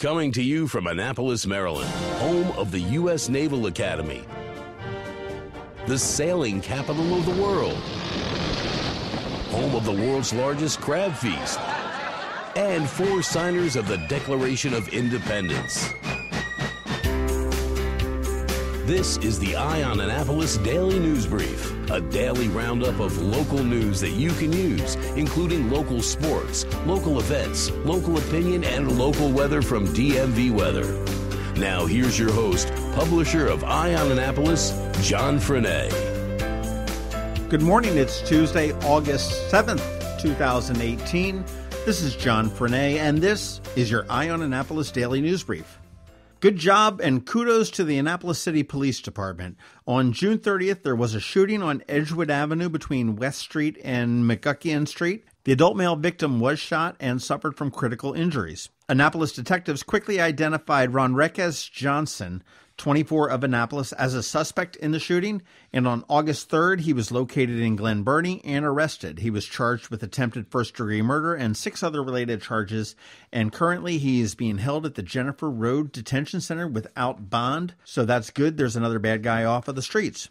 Coming to you from Annapolis, Maryland, home of the U.S. Naval Academy, the sailing capital of the world, home of the world's largest crab feast, and 4 signers of the Declaration of Independence. This is the Eye on Annapolis Daily News Brief, a daily roundup of local news that you can use, including local sports, local events, local opinion, and local weather from DMV Weather. Now here's your host, publisher of Eye on Annapolis, John Frenaye. Good morning. It's Tuesday, August 7th, 2018. This is John Frenaye, and this is your Eye on Annapolis Daily News Brief. Good job and kudos to the Annapolis City Police Department. On June 30th, there was a shooting on Edgewood Avenue between West Street and Hpgan Street. The adult male victim was shot and suffered from critical injuries. Annapolis detectives quickly identified Ronrequez Johnson, 24, of Annapolis, as a suspect in the shooting, and on August 3rd, he was located in Glen Burnie and arrested. He was charged with attempted first-degree murder and 6 other related charges, and currently he is being held at the Jennifer Road Detention Center without bond, so that's good. There's another bad guy off of the streets.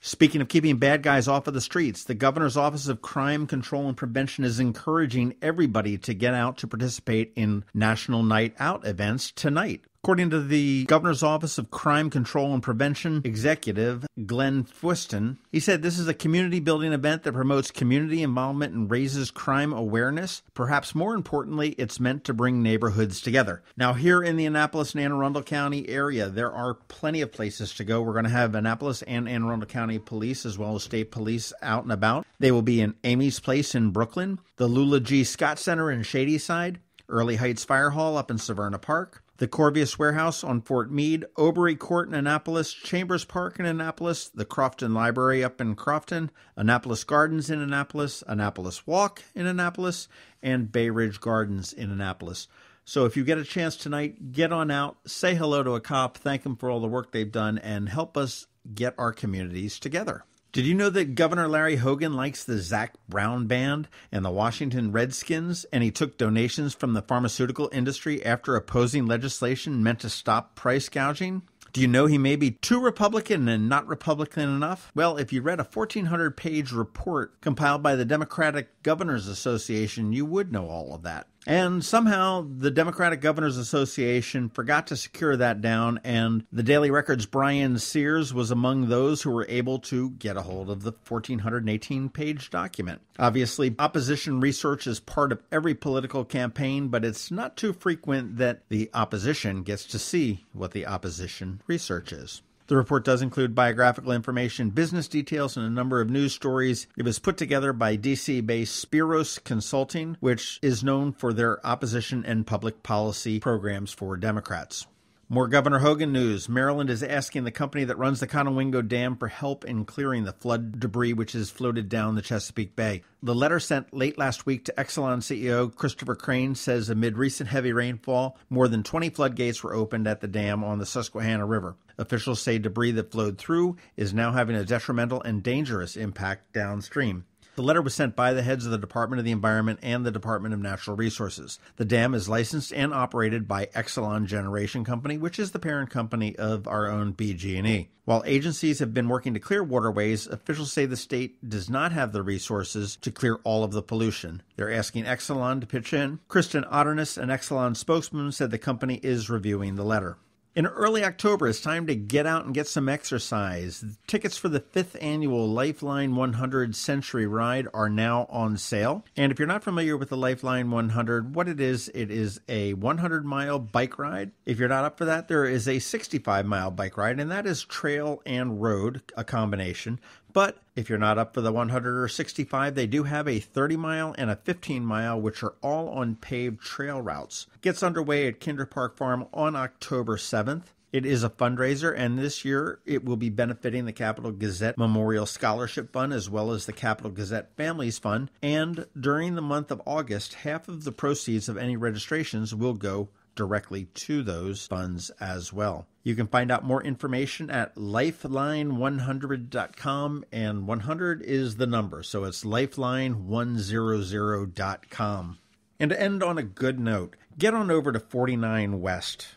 Speaking of keeping bad guys off of the streets, the Governor's Office of Crime Control and Prevention is encouraging everybody to get out to participate in National Night Out events tonight. According to the Governor's Office of Crime Control and Prevention Executive, Glenn Fwiston, he said this is a community-building event that promotes community involvement and raises crime awareness. Perhaps more importantly, it's meant to bring neighborhoods together. Now, here in the Annapolis and Anne Arundel County area, there are plenty of places to go. We're going to have Annapolis and Anne Arundel County Police as well as state police out and about. They will be in Amy's Place in Brooklyn, the Lula G. Scott Center in Shadyside, Early Heights Fire Hall up in Severna Park, the Corvius Warehouse on Fort Meade, Obery Court in Annapolis, Chambers Park in Annapolis, the Crofton Library up in Crofton, Annapolis Gardens in Annapolis, Annapolis Walk in Annapolis, and Bay Ridge Gardens in Annapolis. So if you get a chance tonight, get on out, say hello to a cop, thank them for all the work they've done, and help us get our communities together. Did you know that Governor Larry Hpgan likes the Zac Brown Band and the Washington Redskins, and he took donations from the pharmaceutical industry after opposing legislation meant to stop price gouging? Do you know he may be too Republican and not Republican enough? Well, if you read a 1,400-page report compiled by the Democratic Governors Association, you would know all of that. And somehow the Democratic Governors Association forgot to secure that down, and the Daily Record's Brian Sears was among those who were able to get a hold of the 1,418-page document. Obviously, opposition research is part of every political campaign, but it's not too frequent that the opposition gets to see what the opposition research is. The report does include biographical information, business details, and a number of news stories. It was put together by DC-based Spiros Consulting, which is known for their opposition and public policy programs for Democrats. More Governor Hpgan news. Maryland is asking the company that runs the Conowingo Dam for help in clearing the flood debris which has floated down the Chesapeake Bay. The letter sent late last week to Exelon CEO Christopher Crane says amid recent heavy rainfall, more than 20 floodgates were opened at the dam on the Susquehanna River. Officials say debris that flowed through is now having a detrimental and dangerous impact downstream. The letter was sent by the heads of the Department of the Environment and the Department of Natural Resources. The dam is licensed and operated by Exelon Generation Company, which is the parent company of our own BG&E. While agencies have been working to clear waterways, officials say the state does not have the resources to clear all of the pollution. They're asking Exelon to pitch in. Kristen Otternes, an Exelon spokesman, said the company is reviewing the letter. In early October, it's time to get out and get some exercise. Tickets for the 5th annual Lifeline 100 Century Ride are now on sale. And if you're not familiar with the Lifeline 100, what it is a 100-mile bike ride. If you're not up for that, there is a 65-mile bike ride, and that is trail and road, a combination. But if you're not up for the 100 or 65, they do have a 30-mile and a 15-mile, which are all on paved trail routes. It gets underway at Kinder Park Farm on October 7th. It is a fundraiser, and this year it will be benefiting the Capital Gazette Memorial Scholarship Fund as well as the Capital Gazette Families Fund. And during the month of August, half of the proceeds of any registrations will go directly to those funds as well. You can find out more information at lifeline100.com, and 100 is the number, so it's lifeline100.com. And to end on a good note, get on over to 49 West.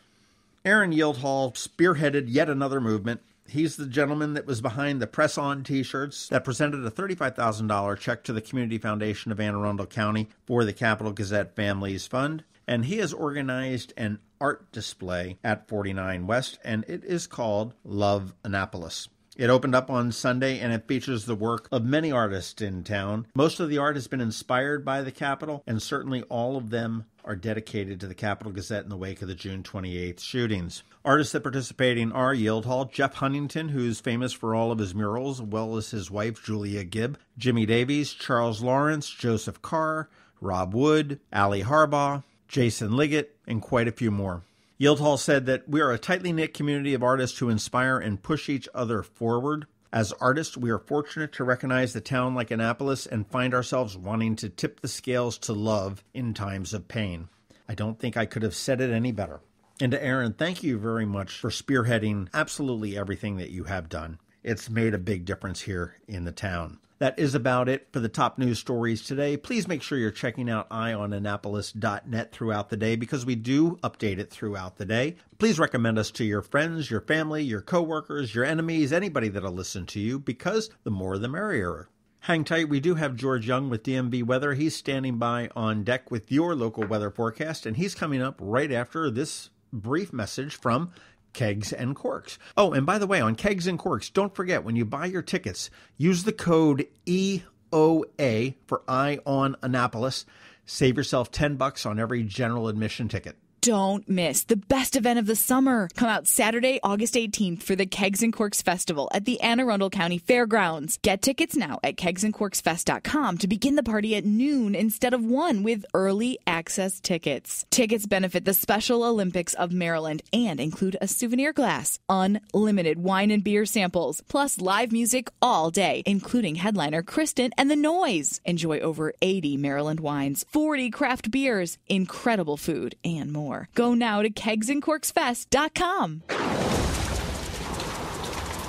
Aaron Yieldhall spearheaded yet another movement. He's the gentleman that was behind the Press On t-shirts that presented a $35,000 check to the Community Foundation of Anne Arundel County for the Capital Gazette Families Fund. And he has organized an art display at 49 West, and it is called Love Annapolis. It opened up on Sunday, and it features the work of many artists in town. Most of the art has been inspired by the Capitol, and certainly all of them are dedicated to the Capital Gazette in the wake of the June 28th shootings. Artists that participating are Yieldhall, Jeff Huntington, who's famous for all of his murals, as well as his wife, Julia Gibb, Jimmy Davies, Charles Lawrence, Joseph Carr, Rob Wood, Ali Harbaugh, Jason Liggett, and quite a few more. Yieldhall said that we are a tightly knit community of artists who inspire and push each other forward. As artists, we are fortunate to recognize the town like Annapolis and find ourselves wanting to tip the scales to love in times of pain. I don't think I could have said it any better. And to Aaron, thank you very much for spearheading absolutely everything that you have done. It's made a big difference here in the town. That is about it for the top news stories today. Please make sure you're checking out eyeonannapolis.net throughout the day because we do update it throughout the day. Please recommend us to your friends, your family, your coworkers, your enemies, anybody that'll listen to you because the more the merrier. Hang tight, we do have George Young with DMV Weather. He's standing by on deck with your local weather forecast, and he's coming up right after this brief message from Kegs and Corks. Oh, and by the way, on Kegs and Corks, don't forget, when you buy your tickets, use the code EOA for Eye on Annapolis. Save yourself $10 on every general admission ticket. Don't miss the best event of the summer. Come out Saturday, August 18th for the Kegs and Corks Festival at the Anne Arundel County Fairgrounds. Get tickets now at kegsandcorksfest.com to begin the party at noon instead of 1 with early access tickets. Tickets benefit the Special Olympics of Maryland and include a souvenir glass, unlimited wine and beer samples, plus live music all day, including headliner Kristen and the Noise. Enjoy over 80 Maryland wines, 40 craft beers, incredible food, and more. Go now to kegsandcorksfest.com.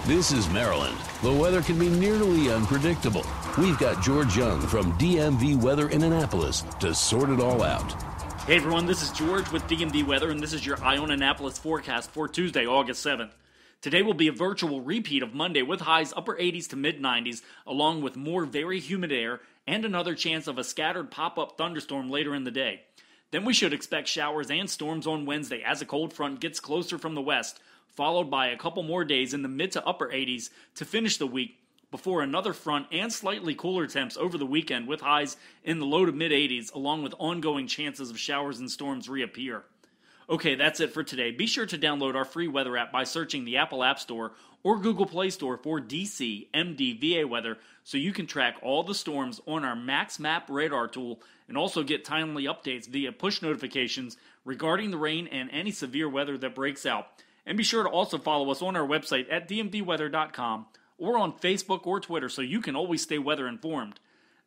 This is Maryland. The weather can be nearly unpredictable. We've got George Young from DMV Weather in Annapolis to sort it all out. Hey everyone, this is George with DMV Weather, and this is your Eye on Annapolis forecast for Tuesday, August 7th. Today will be a virtual repeat of Monday with highs upper 80s to mid 90s, along with more very humid air and another chance of a scattered pop-up thunderstorm later in the day. Then we should expect showers and storms on Wednesday as a cold front gets closer from the west, followed by a couple more days in the mid to upper 80s to finish the week before another front and slightly cooler temps over the weekend with highs in the low to mid 80s along with ongoing chances of showers and storms reappear. Okay, that's it for today. Be sure to download our free weather app by searching the Apple App Store or Google Play Store for DC MDVA Weather so you can track all the storms on our Max Map radar tool and also get timely updates via push notifications regarding the rain and any severe weather that breaks out. And be sure to also follow us on our website at dmvweather.com or on Facebook or Twitter so you can always stay weather informed.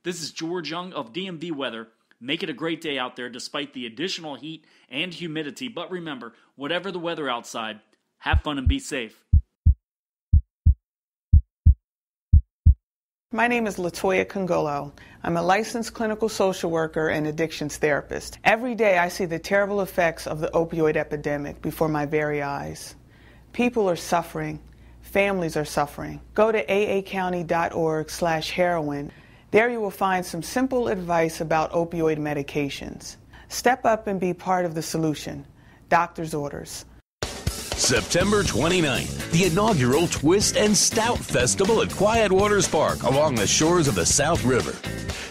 This is George Young of DMV Weather. Make it a great day out there despite the additional heat and humidity. But remember, whatever the weather outside, have fun and be safe. My name is Latoya Congolo. I'm a licensed clinical social worker and addictions therapist. Every day I see the terrible effects of the opioid epidemic before my very eyes. People are suffering. Families are suffering. Go to aacounty.org/heroin. There you will find some simple advice about opioid medications. Step up and be part of the solution. Doctor's orders. September 29th, the inaugural Twist and Stout Festival at Quiet Waters Park along the shores of the South River.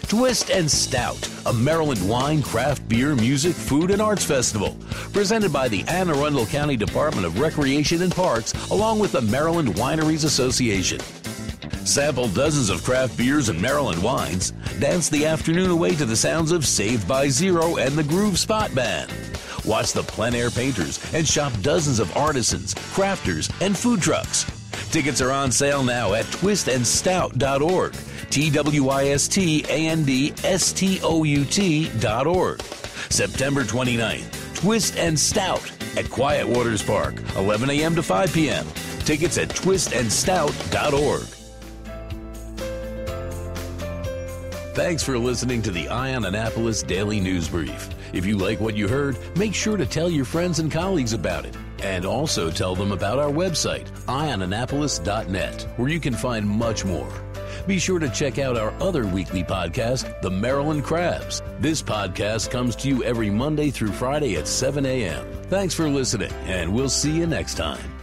Twist and Stout, a Maryland wine, craft beer, music, food, and arts festival, presented by the Anne Arundel County Department of Recreation and Parks along with the Maryland Wineries Association. Sample dozens of craft beers and Maryland wines. Dance the afternoon away to the sounds of Saved by Zero and the Groove Spot Band. Watch the plein air painters and shop dozens of artisans, crafters, and food trucks. Tickets are on sale now at twistandstout.org. TWISTANDSTOUT.org. September 29th, Twist and Stout at Quiet Waters Park, 11 a.m. to 5 p.m. Tickets at twistandstout.org. Thanks for listening to the Eye on Annapolis Daily News Brief. If you like what you heard, make sure to tell your friends and colleagues about it. And also tell them about our website, eyeonannapolis.net, where you can find much more. Be sure to check out our other weekly podcast, The Maryland Crabs. This podcast comes to you every Monday through Friday at 7 a.m. Thanks for listening, and we'll see you next time.